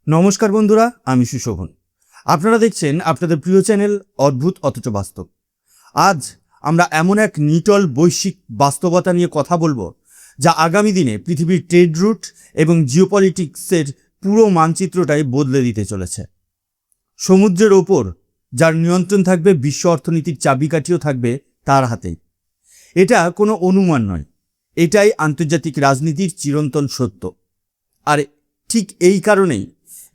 নমস্কার বন্ধুরা, আমি সুশোভন। আপনারা দেখছেন আপনাদের প্রিয় চ্যানেল অদ্ভুত অথচ বাস্তব। আজ আমরা এমন এক নিটল বৈশ্বিক বাস্তবতা নিয়ে কথা বলবো যা আগামী দিনে পৃথিবীর ট্রেড রুট এবং জিওপলিটিক্সের পুরো মানচিত্রটাই বদলে দিতে চলেছে। সমুদ্রের ওপর যার নিয়ন্ত্রণ থাকবে, বিশ্ব অর্থনীতির চাবিকাঠিও থাকবে তার হাতেই। এটা কোনো অনুমান নয়, এটাই আন্তর্জাতিক রাজনীতির চিরন্তন সত্য। আর ঠিক এই কারণেই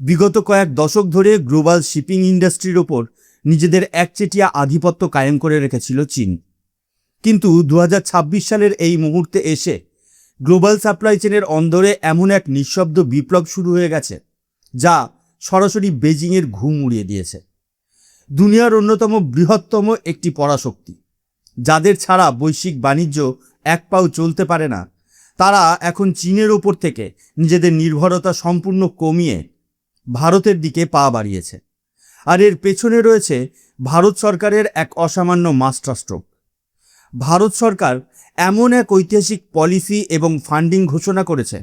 বিগত কয়েক দশক ধরে গ্লোবাল শিপিং ইন্ডাস্ট্রির ওপর নিজেদের একচেটিয়া আধিপত্য কায়েম করে রেখেছিল চীন। কিন্তু 2026 সালের এই মুহূর্তে এসে গ্লোবাল সাপ্লাই চেনের অন্দরে এমন এক নিঃশব্দ বিপ্লব শুরু হয়ে গেছে যা সরাসরি বেজিংয়ের ঘুম উড়িয়ে দিয়েছে। দুনিয়ার অন্যতম বৃহত্তম একটি পরাশক্তি, যাদের ছাড়া বৈশ্বিক বাণিজ্য এক পাও চলতে পারে না, তারা এখন চীনের ওপর থেকে নিজেদের নির্ভরতা সম্পূর্ণ কমিয়ে ভারতের দিকে পা বাড়িয়েছে। আর এর পেছনে রয়েছে ভারত সরকারের এক অসামান্য মাস্টারস্ট্রোক। ভারত সরকার এমন এক ঐতিহাসিক পলিসি এবং ফান্ডিং ঘোষণা করেছে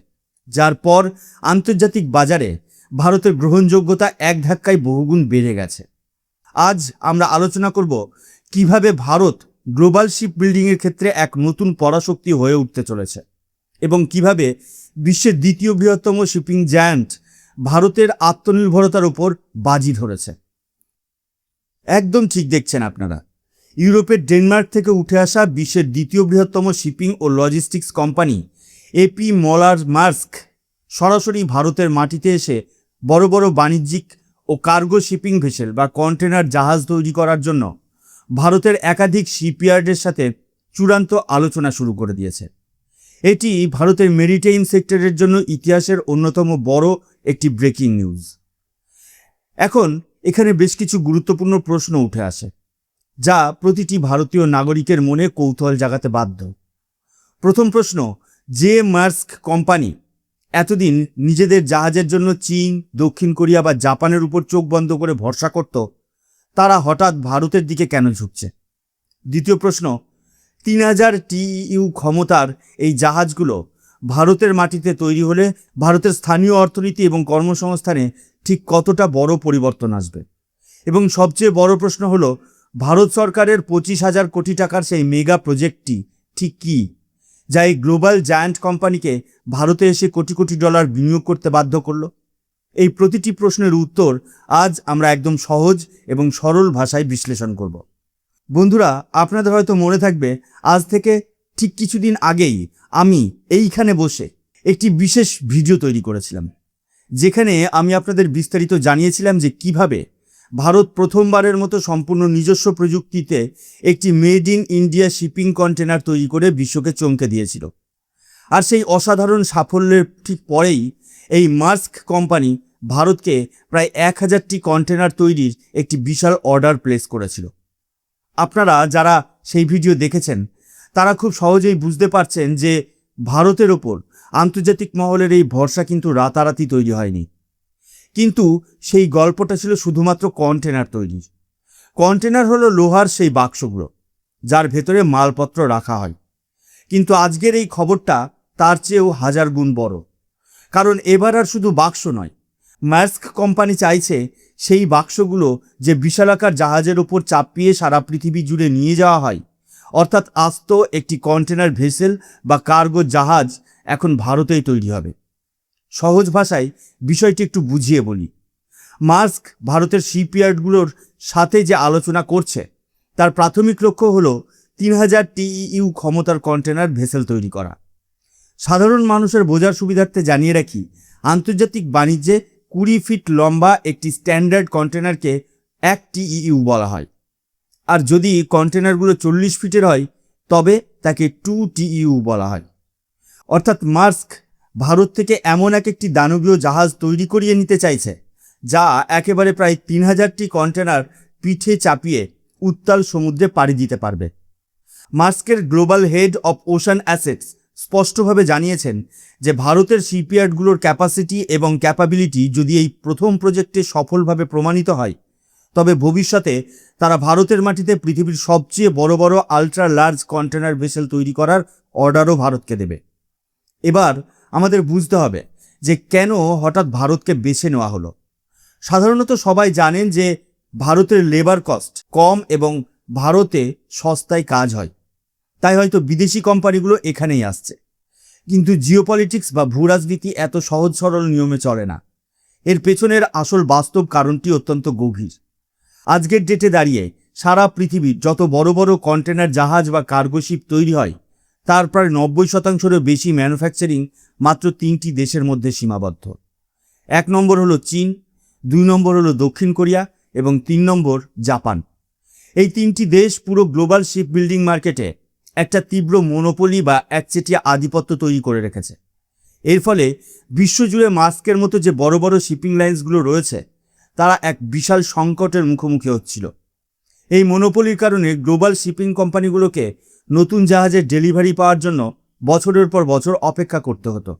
যার পর আন্তর্জাতিক বাজারে ভারতের গ্রহণযোগ্যতা এক ধাক্কায় বহুগুণ বেড়ে গেছে। আজ আমরা আলোচনা করব কিভাবে ভারত গ্লোবাল শিপ বিল্ডিংয়ের ক্ষেত্রে এক নতুন পরাশক্তি হয়ে উঠতে চলেছে এবং কিভাবে বিশ্বের দ্বিতীয় বৃহত্তম শিপিং জায়ান্ট ভারতের আত্মনির্ভরতার উপর বাজি ধরেছে। একদম ঠিক দেখছেন আপনারা, ইউরোপের ডেনমার্ক থেকে উঠে আসা বিশ্বের দ্বিতীয় বৃহত্তম শিপিং ও লজিস্টিক্স কোম্পানি এপি মলার মার্স্ক সরাসরি ভারতের মাটিতে এসে বড় বড় বাণিজ্যিক ও কার্গো শিপিং ভেসেল বা কন্টেনার জাহাজ তৈরি করার জন্য ভারতের একাধিক শিপইয়ার্ডের সাথে চূড়ান্ত আলোচনা শুরু করে দিয়েছে। এটি ভারতের মেরিটাইম সেক্টরের জন্য ইতিহাসের অন্যতম বড় একটি ব্রেকিং নিউজ। এখন এখানে বেশ কিছু গুরুত্বপূর্ণ প্রশ্ন উঠে আসে যা প্রতিটি ভারতীয় নাগরিকের মনে কৌতূহল জাগাতে বাধ্য। প্রথম প্রশ্ন, যে মার্স্ক কোম্পানি এতদিন নিজেদের জাহাজের জন্য চীন, দক্ষিণ কোরিয়া বা জাপানের উপর চোখ বন্ধ করে ভরসা করত, তারা হঠাৎ ভারতের দিকে কেন ঝুঁকছে? দ্বিতীয় প্রশ্ন, 3000 TEU ক্ষমতার এই জাহাজগুলো ভারতের মাটিতে তৈরি হলে ভারতের স্থানীয় অর্থনীতি এবং কর্মসংস্থানে ঠিক কতটা বড় পরিবর্তন আসবে? এবং সবচেয়ে বড় প্রশ্ন হলো, ভারত সরকারের 25,000 কোটি টাকার সেই মেগা প্রজেক্টটি ঠিক কী, যা এই গ্লোবাল জায়ান্ট কোম্পানিকে ভারতে এসে কোটি কোটি ডলার বিনিয়োগ করতে বাধ্য করল? এই প্রতিটি প্রশ্নের উত্তর আজ আমরা একদম সহজ এবং সরল ভাষায় বিশ্লেষণ করব। বন্ধুরা, আপনাদের হয়তো মনে থাকবে, আজ থেকে ঠিক কিছুদিন আগেই আমি এইখানে বসে একটি বিশেষ ভিডিও তৈরি করেছিলাম, যেখানে আমি আপনাদের বিস্তারিত জানিয়েছিলাম যে কিভাবে ভারত প্রথমবারের মতো সম্পূর্ণ নিজস্ব প্রযুক্তিতে একটি made in India shipping container তৈরি করে বিশ্বকে চমকে দিয়েছিল। আর সেই অসাধারণ সাফল্যের ঠিক পরেই এই মার্স্ক কোম্পানি ভারতকে প্রায় 1000টি কন্টেনার তৈরির একটি বিশাল অর্ডার প্লেস করেছিল। আপনারা যারা সেই ভিডিও দেখেছেন তারা খুব সহজেই বুঝতে পারছেন যে ভারতের ওপর আন্তর্জাতিক মহলের এই ভরসা কিন্তু রাতারাতি তৈরি হয়নি। কিন্তু সেই গল্পটা ছিল শুধুমাত্র কন্টেনার তৈরির। কন্টেনার হলো লোহার সেই বাক্সগুলো যার ভেতরে মালপত্র রাখা হয়। কিন্তু আজকের এই খবরটা তার চেয়েও 1000 গুণ বড়, কারণ এবার আর শুধু বাক্স নয়, মার্স্ক কোম্পানি চাইছে সেই বাক্সগুলো যে বিশালাকার জাহাজের ওপর চাপিয়ে সারা পৃথিবী জুড়ে নিয়ে যাওয়া হয়, অর্থাৎ আস্ত একটি কন্টেনার ভেসেল বা কার্গো জাহাজ এখন ভারতেই তৈরি হবে। সহজ ভাষায় বিষয়টি একটু বুঝিয়ে বলি। মার্স্ক ভারতের শিপইয়ার্ডগুলোর সাথে যে আলোচনা করছে তার প্রাথমিক লক্ষ্য হলো 3000 TEU ক্ষমতার কন্টেনার ভেসেল তৈরি করা। সাধারণ মানুষের বোঝার সুবিধার্থে জানিয়ে রাখি, আন্তর্জাতিক বাণিজ্যে 20 ফিট লম্বা একটি স্ট্যান্ডার্ড কন্টেনারকে 1 TEU বলা হয়। আর যদি কন্টেনারগুলো 40 ফিটের হয় তবে তাকে 2 TEU বলা হয়। অর্থাৎ মার্স্ক ভারত থেকে এমন একটি দানবীয় জাহাজ তৈরি করিয়ে নিতে চাইছে যা একেবারে প্রায় 3000টি কন্টেনার পিঠে চাপিয়ে উত্তাল সমুদ্রে পাড়ি দিতে পারবে। মার্স্কের global head of ocean assets স্পষ্টভাবে জানিয়েছেন যে ভারতের শিপইয়ার্ডগুলোর ক্যাপাসিটি এবং ক্যাপাবিলিটি যদি এই প্রথম প্রজেক্টে সফলভাবে প্রমাণিত হয়, তবে ভবিষ্যতে তারা ভারতের মাটিতে পৃথিবীর সবচেয়ে বড় বড় আলট্রা লার্জ কন্টেনার ভেসেল তৈরি করার অর্ডারও ভারতকে দেবে। এবার আমাদের বুঝতে হবে যে কেন হঠাৎ ভারতকে বেছে নেওয়া হলো। সাধারণত সবাই জানেন যে ভারতের লেবার কস্ট কম এবং ভারতে সস্তায় কাজ হয়, তাই হয়তো বিদেশি কোম্পানিগুলো এখানেই আসছে। কিন্তু জিওপলিটিক্স বা ভূরাজনীতি এত সহজ সরল নিয়মে চলে না। এর পেছনের আসল বাস্তব কারণটি অত্যন্ত গভীর। আজকের ডেটে দাঁড়িয়ে সারা পৃথিবীর যত বড় বড় কন্টেনার জাহাজ বা কার্গো শিপ তৈরি হয় তার প্রায় 90%-এরও বেশি ম্যানুফ্যাকচারিং মাত্র 3টি দেশের মধ্যে সীমাবদ্ধ। 1 নম্বর হলো চীন, 2 নম্বর হলো দক্ষিণ কোরিয়া এবং 3 নম্বর জাপান। এই 3টি দেশ পুরো গ্লোবাল শিপ বিল্ডিং মার্কেটে একটা তীব্র মনোপলি বা একচেটিয়া আধিপত্য তৈরি করে রেখেছে। এর ফলে বিশ্বজুড়ে মাস্কের মতো যে বড় বড় শিপিং লাইন্সগুলো রয়েছে তারা এক বিশাল সংকটের মুখোমুখি হচ্ছিল। এই মনোপলির কারণে গ্লোবাল শিপিং কোম্পানিগুলোকে নতুন জাহাজের ডেলিভারি পাওয়ার জন্য বছরের পর বছর অপেক্ষা করতে হতো,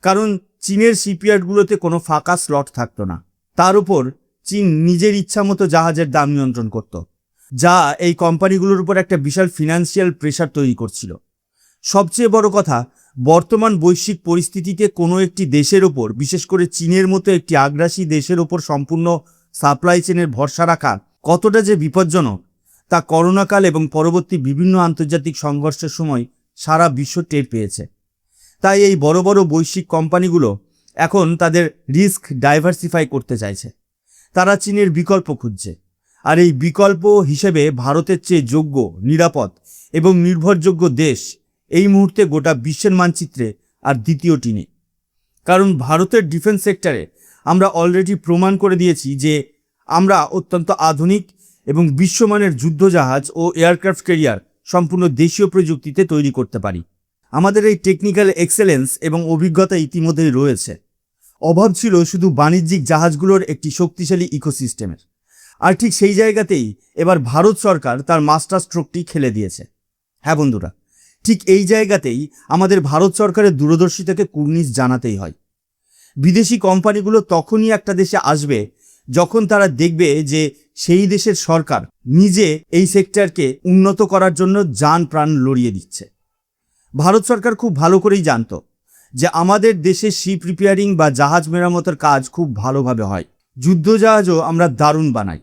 কারণ চীনের শিপইয়ার্ডগুলোতে কোনো ফাঁকা স্লট থাকতো না। তার উপর চীন নিজের ইচ্ছা মতো জাহাজের দাম নিয়ন্ত্রণ করত, যা এই কোম্পানিগুলোর উপর একটা বিশাল ফিনান্সিয়াল প্রেশার তৈরি করছিল। সবচেয়ে বড় কথা, বর্তমান বৈশ্বিক পরিস্থিতিতে কোনো একটি দেশের ওপর, বিশেষ করে চীনের মতো একটি আগ্রাসী দেশের ওপর সম্পূর্ণ সাপ্লাই চেনের ভরসা রাখা কতটা যে বিপজ্জনক তা করোনাকাল এবং পরবর্তী বিভিন্ন আন্তর্জাতিক সংঘর্ষের সময় সারা বিশ্ব টের পেয়েছে। তাই এই বড় বড় বৈশ্বিক কোম্পানিগুলো এখন তাদের রিস্ক ডাইভার্সিফাই করতে চাইছে। তারা চীনের বিকল্প খুঁজছে, আর এই বিকল্প হিসেবে ভারতের চেয়ে যোগ্য, নিরাপদ এবং নির্ভরযোগ্য দেশ এই মুহূর্তে গোটা বিশ্বের মানচিত্রে আর দ্বিতীয়টি নেই। কারণ ভারতের ডিফেন্স সেক্টরে আমরা অলরেডি প্রমাণ করে দিয়েছি যে আমরা অত্যন্ত আধুনিক এবং বিশ্বমানের যুদ্ধজাহাজ ও এয়ারক্রাফট ক্যারিয়ার সম্পূর্ণ দেশীয় প্রযুক্তিতে তৈরি করতে পারি। আমাদের এই টেকনিক্যাল এক্সেলেন্স এবং অভিজ্ঞতা ইতিমধ্যেই রয়েছে। অভাব ছিল শুধু বাণিজ্যিক জাহাজগুলোর একটি শক্তিশালী ইকোসিস্টেমের। আর ঠিক সেই জায়গাতেই এবার ভারত সরকার তার মাস্টার স্ট্রোকটি খেলে দিয়েছে। হ্যাঁ বন্ধুরা, ঠিক এই জায়গাতেই আমাদের ভারত সরকারের দূরদর্শিতাকে কুর্নিশ জানাতেই হয়। বিদেশি কোম্পানিগুলো তখনই একটা দেশে আসবে যখন তারা দেখবে যে সেই দেশের সরকার নিজে এই সেক্টরকে উন্নত করার জন্য জান প্রাণ লড়িয়ে দিচ্ছে। ভারত সরকার খুব ভালো করেই জানতো যে আমাদের দেশে শিপ রিপেয়ারিং বা জাহাজ মেরামতের কাজ খুব ভালোভাবে হয়। যুদ্ধজাহাজও আমরা দারুণ বানাই,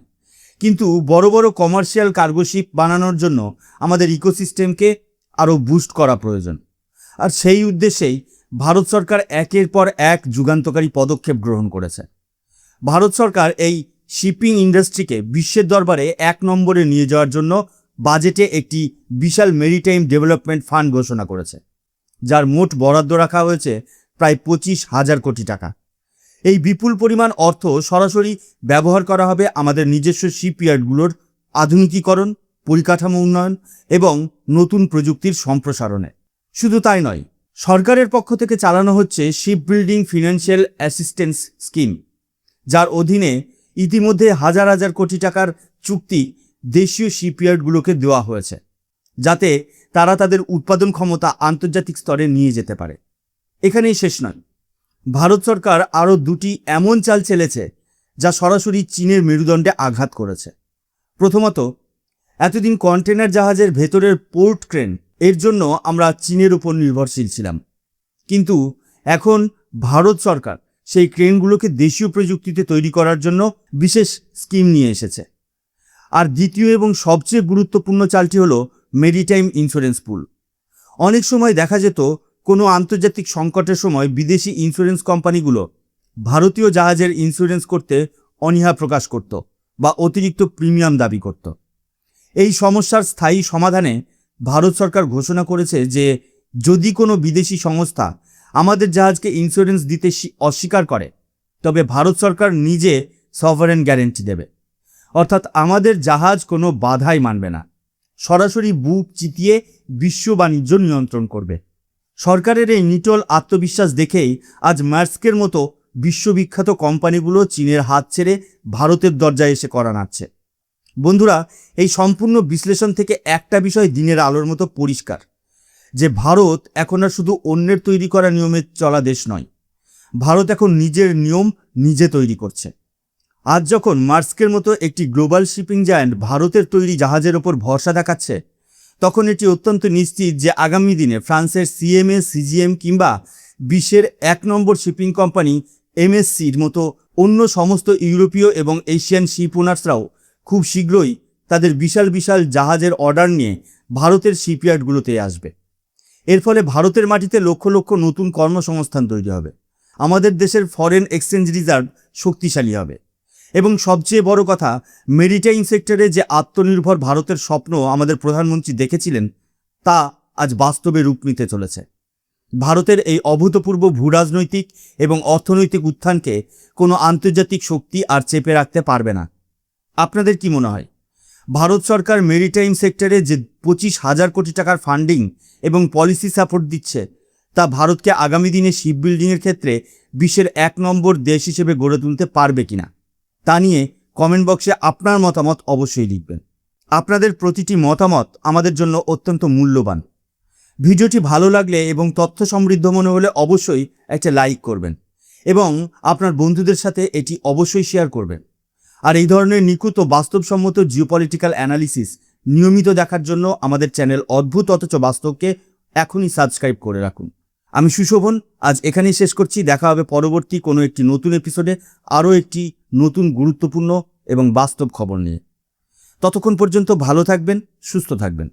কিন্তু বড় বড় কমার্শিয়াল কার্গো শিপ বানানোর জন্য আমাদের ইকোসিস্টেমকে আরও বুস্ট করা প্রয়োজন। আর সেই উদ্দেশ্যেই ভারত সরকার একের পর এক যুগান্তকারী পদক্ষেপ গ্রহণ করেছে। ভারত সরকার এই শিপিং ইন্ডাস্ট্রিকে বিশ্বের দরবারে 1 নম্বরে নিয়ে যাওয়ার জন্য বাজেটে একটি বিশাল মেরিটাইম ডেভেলপমেন্ট ফান্ড ঘোষণা করেছে, যার মোট বরাদ্দ রাখা হয়েছে প্রায় 25,000 কোটি টাকা। এই বিপুল পরিমাণ অর্থ সরাসরি ব্যবহার করা হবে আমাদের নিজস্ব শিপইয়ার্ডগুলোর আধুনিকীকরণ, পরিকাঠামো উন্নয়ন এবং নতুন প্রযুক্তির সম্প্রসারণে। শুধু তাই নয়, সরকারের পক্ষ থেকে চালানো হচ্ছে ship building financial assistance scheme, যার অধীনে ইতিমধ্যে হাজার হাজার কোটি টাকার চুক্তি দেশীয় শিপইয়ার্ডগুলোকে দেওয়া হয়েছে, যাতে তারা তাদের উৎপাদন ক্ষমতা আন্তর্জাতিক স্তরে নিয়ে যেতে পারে। এখানেই শেষ নয়, ভারত সরকার আরও 2টি এমন চাল চেলেছে যা সরাসরি চীনের মেরুদণ্ডে আঘাত করেছে। প্রথমত, এতদিন কন্টেনার জাহাজের ভেতরের পোর্ট ক্রেন এর জন্য আমরা চীনের উপর নির্ভরশীল ছিলাম, কিন্তু এখন ভারত সরকার সেই ক্রেনগুলোকে দেশীয় প্রযুক্তিতে তৈরি করার জন্য বিশেষ স্কিম নিয়ে এসেছে। আর দ্বিতীয় এবং সবচেয়ে গুরুত্বপূর্ণ চালটি হলো মেরিটাইম ইন্স্যুরেন্স পুল। অনেক সময় দেখা যেত কোনো আন্তর্জাতিক সংকটের সময় বিদেশি ইন্স্যুরেন্স কোম্পানিগুলো ভারতীয় জাহাজের ইন্স্যুরেন্স করতে অনীহা প্রকাশ করত বা অতিরিক্ত প্রিমিয়াম দাবি করত। এই সমস্যার স্থায়ী সমাধানে ভারত সরকার ঘোষণা করেছে যে যদি কোনো বিদেশি সংস্থা আমাদের জাহাজকে ইন্স্যুরেন্স দিতে অস্বীকার করে, তবে ভারত সরকার নিজে সভারেন গ্যারেন্টি দেবে। অর্থাৎ আমাদের জাহাজ কোনো বাধাই মানবে না, সরাসরি বুক চিতিয়ে বিশ্ব বাণিজ্য নিয়ন্ত্রণ করবে। সরকারের এই নিটল আত্মবিশ্বাস দেখেই আজ মার্স্কের মতো বিশ্ববিখ্যাত কোম্পানিগুলো চীনের হাত ছেড়ে ভারতের দরজায় এসে কড়া নাড়ছে। বন্ধুরা, এই সম্পূর্ণ বিশ্লেষণ থেকে একটা বিষয় দিনের আলোর মতো পরিষ্কার, যে ভারত এখন আর শুধু অন্যের তৈরি করা নিয়মে চলা দেশ নয়, ভারত এখন নিজের নিয়ম নিজে তৈরি করছে। আজ যখন মার্স্কের মতো একটি গ্লোবাল শিপিং জায়ান্ট ভারতের তৈরি জাহাজের ওপর ভরসা দেখাচ্ছে, তখন এটি অত্যন্ত নিশ্চিত যে আগামী দিনে ফ্রান্সের সিএমএ, সিজিএম কিংবা বিশ্বের 1 নম্বর শিপিং কোম্পানি এমএসসির মতো অন্য সমস্ত ইউরোপীয় এবং এশিয়ান শিপ ওনার্সরাও খুব শীঘ্রই তাদের বিশাল বিশাল জাহাজের অর্ডার নিয়ে ভারতের শিপইয়ার্ডগুলোতে আসবে। এর ফলে ভারতের মাটিতে লক্ষ লক্ষ নতুন কর্মসংস্থান তৈরি হবে, আমাদের দেশের ফরেন এক্সচেঞ্জ রিজার্ভ শক্তিশালী হবে এবং সবচেয়ে বড় কথা, মেরিটাইম সেক্টরে যে আত্মনির্ভর ভারতের স্বপ্ন আমাদের প্রধানমন্ত্রী দেখেছিলেন তা আজ বাস্তবে রূপ নিতে চলেছে। ভারতের এই অভূতপূর্ব ভূরাজনৈতিক এবং অর্থনৈতিক উত্থানকে কোনো আন্তর্জাতিক শক্তি আর চেপে রাখতে পারবে না। আপনাদের কি মনে হয়, ভারত সরকার মেরিটাইম সেক্টরে যে 25,000 কোটি টাকার ফান্ডিং এবং পলিসি সাপোর্ট দিচ্ছে তা ভারতকে আগামী দিনে শিপ বিল্ডিংয়ের ক্ষেত্রে বিশ্বের 1 নম্বর দেশ হিসেবে গড়ে তুলতে পারবে কিনা তা নিয়ে কমেন্ট বক্সে আপনার মতামত অবশ্যই লিখবেন। আপনাদের প্রতিটি মতামত আমাদের জন্য অত্যন্ত মূল্যবান। ভিডিওটি ভালো লাগলে এবং তথ্য সমৃদ্ধ মনে হলে অবশ্যই একটা লাইক করবেন এবং আপনার বন্ধুদের সাথে এটি অবশ্যই শেয়ার করবেন। আর এই ধরনের নিখুঁত ও বাস্তবসম্মত জিওপলিটিক্যাল অ্যানালিসিস নিয়মিত দেখার জন্য আমাদের চ্যানেল অদ্ভুত অথচ বাস্তবকে এখনই সাবস্ক্রাইব করে রাখুন। আমি সুশোভন, আজ এখানেই শেষ করছি। দেখা হবে পরবর্তী কোনো একটি নতুন এপিসোডে আরও একটি নতুন গুরুত্বপূর্ণ এবং বাস্তব খবর নিয়ে। ততক্ষণ পর্যন্ত ভালো থাকবেন, সুস্থ থাকবেন।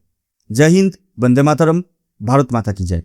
জয় হিন্দ, বন্দে মাতরম, ভারত মাতা কি জয়।